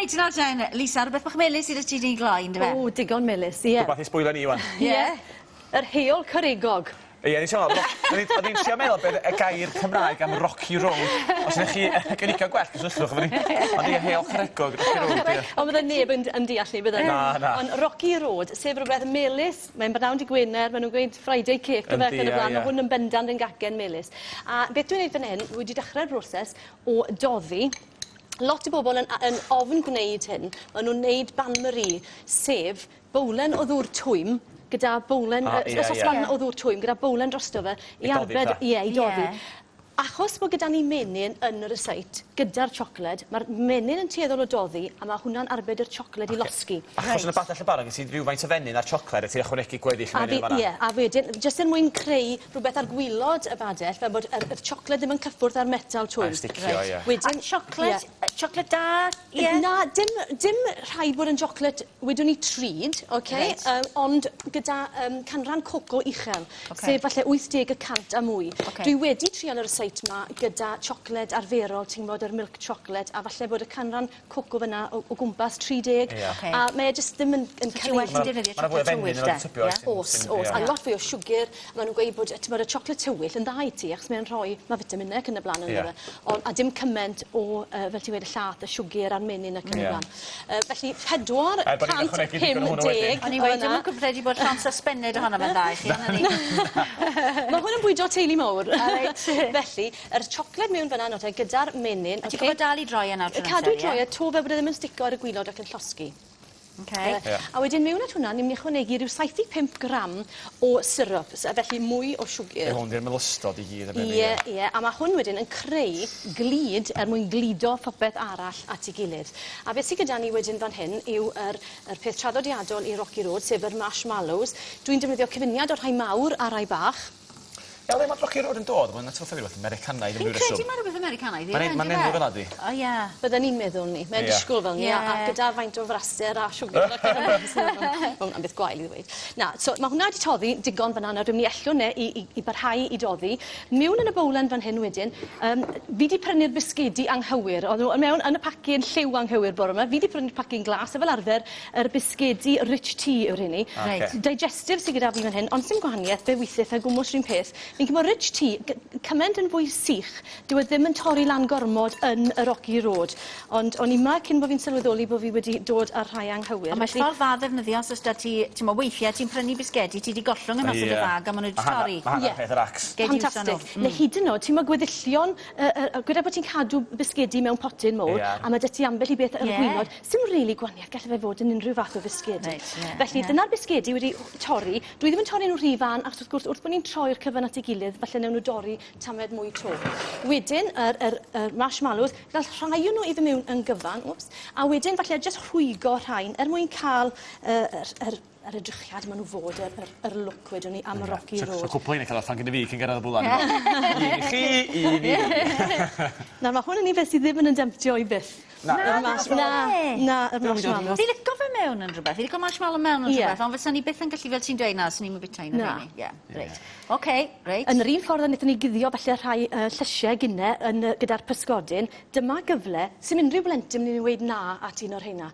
Reit, nawr ten, Lisa, rhywbeth bach melys i'r ti di gloi, ynddo fe? O, digon melys, ie. Rhywbeth i sbwylo ni, wan. Ie. Yr heol cyregog. Ie, ni'n siarad, oedd ni'n siarad meddwl beth y gair Cymraeg am Rocky Road. Os ydych chi gyniga gwell, cysylltwch efo ni. Ond ie, heol cyregog, Rocky Road, ie. Ond bydde neb yn deall ni, bydde? Na. Ond Rocky Road, sef rhywbeth melys, mae'n barnawn di Gwener, maen nhw'n gweud Friday cake, o beth yn y blaen, mae hwn yn bendant yn gacen melys. A beth dwi'n neud fan hyn, wedi dechrau'r broses o doddi. Lot o bobl yn ofn gwneud hyn, maen nhw'n neud bain-marie, sef bowlen o ddŵr twym, gyda bowlen, sosban o ddŵr twym, gyda bowlen drosto fe, i arbed, i doddi. Achos bod gyda ni menyn yn yr ysait, gyda'r siocled, mae'r menyn yn tueddol o doddi, a mae hwnna'n arbed i'r siocled i losgi. Achos yn y bath allan barod, gyda ti rhywfaint o fenyn a'r siocled, a ti'n ychwanegu gweddill menyn fan'na. Ie, a wedyn, jyst yn mwyn creu rhywbeth ar gwylod y badell, fel bod yr siocled ddim yn cyffwrdd ar metal twym. A sticio, ie. A siocled da, ie? Na, dim rhaid bod yn siocled wedwn ni trud, ond gyda canran coco uchel, sef falle 80% a mwy. Dwi wedi trial yr ysait ma gyda siocled arferol, ti'n bod yr milk chocolate, a falle bod y canran coco fyna o gwmpas 30, a mae jyst ddim yn cael ei defnyddio siocled tywyll, de? Oes, a lot fwy o siwgr, maen nhw'n gweud bod y siocled tywyll yn dda i ti, achos mae'n rhoi, mae vitaminau ac yn y blaen yn dda, a dim cyment o, fel ti'n gweud, y llath, y siwgr a'r menyn ac yn y blaen. Felly, 450. O'n i wedi yn cyfredu bod llans ysbenned ohono fe'n dda i chi. Mae hwn yn bwydo teulu mawr. Felly, yr siocled mewn fyna nawr gyda'r menyn. A ti'n gwybod dal i droi yna? Cadw i droi, to fe bod e ddim yn stico ar y gwylod ac yn llosgi. A wedyn mewn at hwnna, ni'n mynd i ychwanegu rhyw 75 gram o syrup, felly mwy o siwgr. Hwn di'r melystod i gyd. Ie, a mae hwn wedyn yn creu glid mwyn glido phopeth arall at ei gilydd. A beth sydd gyda ni wedyn fan hyn yw yr peth traddodiadol i Rocky Road, sef yr marshmallows. Dwi'n defnyddio cyfuniad o'r rhai mawr a rhai bach. Ie, le mae Rocky Road yn dod? Mae'n atgoffa rhywbeth Americanaidd yn rhywbeth reswm. Fi'n credu mae rhywbeth Americanaidd. Mae'n enw fel ydi. O, ie. Bydden ni'n meddwl ni. Mae'n disgwyl fel ni, a gyda faint o fraser a siwgr. Mae hwnna'n beth gwael i ddweud. Na, so mae hwnna wedi toddi digon fan hynny. Dwi'n mynd i ellw i barhau i doddi. Mewn yn y bowlen fan hyn wedyn, fi wedi prynu'r bisgedi anghywir. Oedd mewn yn y pacyn lliw anghywir bore yma. Fi wedi prynu'r pacyn glas, a fel arfer, yr bisgedi rich tea yw'r hynny. Digestif sydd gyda fi fan hyn, ond sy'n gwahaniaeth, be weithiau, gwmwys rhywun peth. Fi'n cymryd rich tea, cymaint yn fwy sych, dyw e ddim yn torri lan gormod yn y Rocky Road. Ond o'n i yma cyn bod fi'n sylweddoli bod fi wedi dod ar rhai anghywir. A mae ffordd dda ddefnyddio os ydw ti, ti'n mo weithiau, ti'n prynu bisgedi, ti wedi gollwng yn nosod y fag, a maen nhw wedi torri. Mae hynny'n peth yr acs. Fantastic. Neu hyd yn oed, ti'n mo gweddillion, gyda bod ti'n cadw bisgedi mewn potyn mowr, a mae dy ti ambell i beth ar y gwylod, sy'n rili gwaniaeth gallai fe fod yn unrhyw fath o bisgedi. Felly, dyna'r bisgedi wedi torri. Dwi ddim yn torri nhw rhy fan, achos wrth gwrs, wrth bod ni'n troi'r cyfan at ei gilydd, falle newn nhw dorri tamed mwy to. Wedyn, yr marshmallows, gall rhai nhw i fy mewn yn gyfan, a wedyn falle jyst rhwygo rhain, mwyn cael yr edrychiad maen nhw fod, yr look wedyn ni am y Rocky Road. So cwpl un yn cael allan gyda fi cyn gyrraedd y bwlan. Un i chi. Na, mae hwn yn un beth sydd ddim yn demptio i byth. Na, yr marshmallows. Fi licio fe mewn yn rhywbeth, fi licio marshmallow mewn yn rhywbeth, ond fysa ni byth yn gallu fel ti'n dweud na, sy'n ni'n bwyta un o'r hynny. Reit. Oce, reit. Yn yr un ffordd wnaethon ni guddio falle rhai llysiau gynnau gyda'r pysgodyn, dyma gyfle, sy'n unrhyw blentyn ni'n dweud na at un o'r hynna.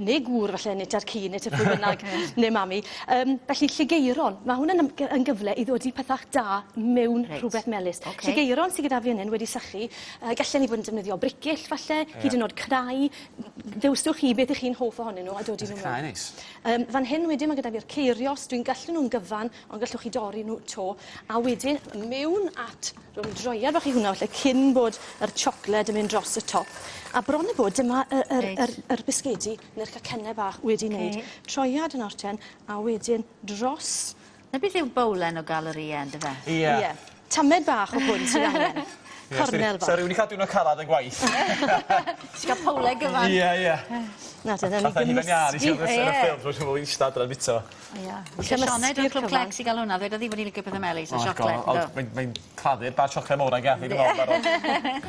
Neu gŵr falle, neu tar ci, neu tar pwy bynnag, neu mami. Felly Llygeiron, mae hwnna'n yn gyfle i ddod i pethach da mewn rhywbeth melys. Llygeiron sydd gyda fi yn wedi sychu, gallen ni fod yn defnyddio brigill falle, hyd yn oed crau, ddewstwch chi beth ych chi'n hoff ohonyn nhw a dod i nhw mewn. Fan hyn wedyn mae gyda fi'r ceirios, dwi'n gallu nhw'n gyfan, ond gallwch chi dorri nhw to, a wedyn mewn at, rwy'n droiad fach i hwnna, falle cyn bod yr siocled yn mynd dros y top, a bron y bod dyma yr bisgedi neu'r cacennau bach wedi wneud. Troiad yn orten, a wedyn dros. Na beth yw bowlen o galeriau, ynddo fe? Ie. Tamed bach o hwn sydd angen. Cornel bach. So rhywun i cadw nhw'n calad y gwaith. Ti'n cael powle gyfan. Ie. Na, dyna ni Fatha hifen iar i gymysgu. siarad yn y ffilm, dwi'n siŵr bod fi'n stad yn bita. Sioned o'r Clwb Clecs i gael hwnna, fe oedd i wedi licio pethau melys a siocled. Mae'n claddu'r bar siocled mowr ag efo, dwi'n meddwl.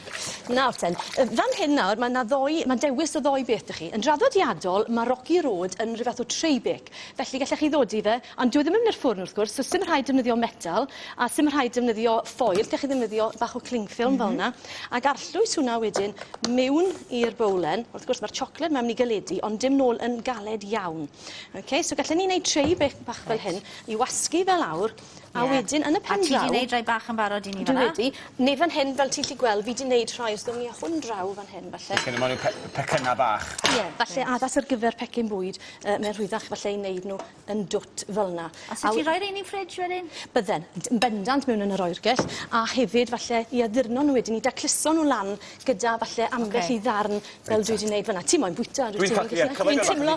Nawr ten, fan hyn nawr, mae dewis o ddoi beth ych chi. Yn draddodiadol, mae Rocky Road yn rhywbeth o tray bake. Felly gallech chi ddod i fe, ond dwi ddim yn mynd i'r ffwrn wrth gwrs, so sim rhaid defnyddio metal, a sim rhaid defnyddio ffoil, gallech chi ddefnyddio bach o cling film fel yna, ac arllwys hwnna wedyn mewn i'r bowlen. Wrth gwrs, mae'r siocled mewn i galedu, ond dim nôl yn galed iawn. Okay, so gallwn ni wneud tray bach fel hyn, i wasgu fel awr, a wedyn yn y pen draw... A ti wedi gwneud rai bach yn barod i ni fan'na? Dwi wedi. Neu fan hyn, fel ti'n lli gweld, fi wedi gwneud rhai, os dwi'n mynd hwn draw fan hyn, falle. Cyn yma nhw'n pecynna bach. Ie, falle addas ar gyfer pecyn bwyd, mewn rhwyddach falle i wneud nhw yn dwt fel yna. A sut ti roi'r un i'n ffridge wedyn? Bydden, bendant mewn yn yr oergell, a hefyd falle i addurno nhw wedyn, i dacluso nhw lan gyda falle ambell i ddarn fel dwi wedi gwneud fyna. Ti moyn bwyta, Dwi'n teimlo.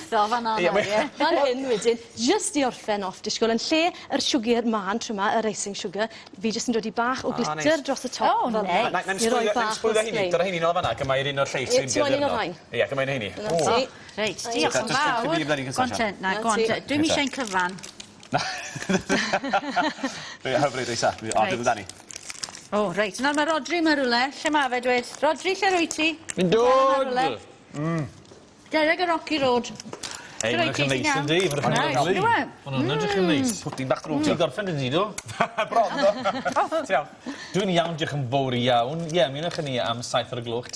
Fan hyn wedyn, just i orffen off disgwyl, yn lle yr siwgr man trwy ma, yr icing sugar, fi jyst yn dod i bach o glitter dros y top. O, neis. Na'n sbwylio hynny, dyna hynny nôl fanna, gyma'r un o'r lleis sy'n Ti moyn un o'r rhain? Ie, gyma'r hynny. Reit, diolch yn fawr. Dwi'n mis eisiau'n cyfan. Dwi'n hyfryd Lisa, dwi'n dani. O, reit, nawr mae Rodri yma rhywle. Lle mae fe dweud? Rodri, lle rwy ti? Fi'n dod! Dereg y Rocky Road. Ei, mae'n edrych yn neis yn di, mae'n edrych yn lyflu. Mae'n edrych yn neis. Pwtyn bach drwg. Ti'n gorffen ydi, do? Bron, do. Dwi'n iawn, diolch yn fawr iawn. Ie, mi wnewch chi ni am 7 o'r gloch.